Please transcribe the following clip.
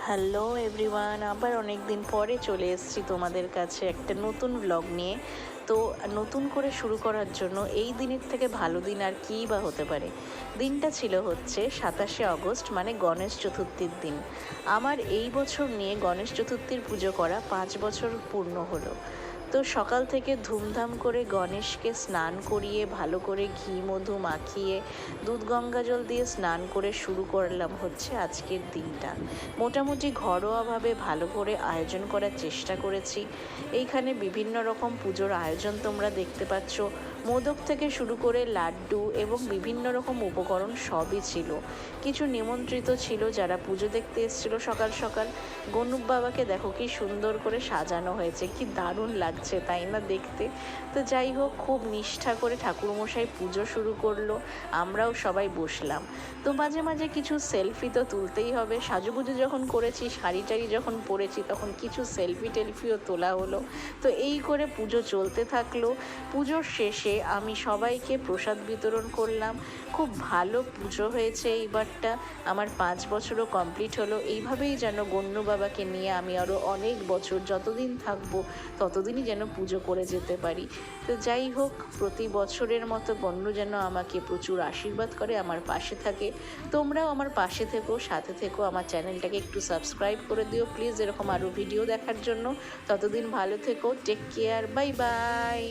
Hello everyone, আবার অনেক দিন পরে চলে এসেছি তোমাদের কাছে একটা নতুন ব্লগ নিয়ে। তো নতুন করে শুরু করার জন্য এই দিনের থেকে ভালো দিন আর কী বা হতে পারে। দিনটা ছিল হচ্ছে 27শে আগস্ট, মানে গণেশ চতুর্থীর দিন। আমার এই বছর নিয়ে গণেশ চতুর্থীর পুজো করা 5 বছর পূর্ণ হলো। তো সকাল থেকে ধুমধাম করে গণেশকে স্নান করিয়ে ভালো করে ঘি মধু মাখিয়ে দুধ গঙ্গা জল দিয়ে স্নান করে শুরু করলাম হচ্ছে আজকের দিনটা। মোটামুটি ঘরোয়াভাবে ভালো করে আয়োজন করার চেষ্টা করেছি। এইখানে বিভিন্ন রকম পুজোর আয়োজন তোমরা দেখতে পাচ্ছ। মোদক থেকে শুরু করে লাড্ডু এবং বিভিন্ন রকম উপকরণ সবই ছিল। কিছু নিমন্ত্রিত ছিল যারা পুজো দেখতে এসেছিল সকাল সকাল। গনুক বাবাকে দেখো কি সুন্দর করে সাজানো হয়েছে, কি দারুণ লাগছে তাই না দেখতে। তো যাই হোক, খুব নিষ্ঠা করে ঠাকুরমশাই পুজো শুরু করলো, আমরাও সবাই বসলাম। তো মাঝে মাঝে কিছু সেলফি তো তুলতেই হবে। সাজুগুজু যখন করেছি, শাড়ি টাড়ি যখন পরেছি, তখন কিছু সেলফি টেলফিও তোলা হলো। তো এই করে পুজো চলতে থাকলো। পুজোর শেষে আমি সবাইকে প্রসাদ বিতরণ করলাম। খুব ভালো পুজো হয়েছে এইবারটা। আমার 5 বছরও কমপ্লিট হলো। এইভাবেই যেন গণ্যু বাবাকে নিয়ে আমি আরও অনেক বছর যতদিন থাকবো ততদিনই যেন পুজো করে যেতে পারি। তো যাই হোক, প্রতি বছরের মতো গণ্যু যেন আমাকে প্রচুর আশীর্বাদ করে, আমার পাশে থাকে। তোমরাও আমার পাশে থেকো, সাথে থেকো। আমার চ্যানেলটাকে একটু সাবস্ক্রাইব করে দিও প্লিজ, এরকম আরও ভিডিও দেখার জন্য। ততদিন ভালো থেকো, টেক কেয়ার, বাই বাই।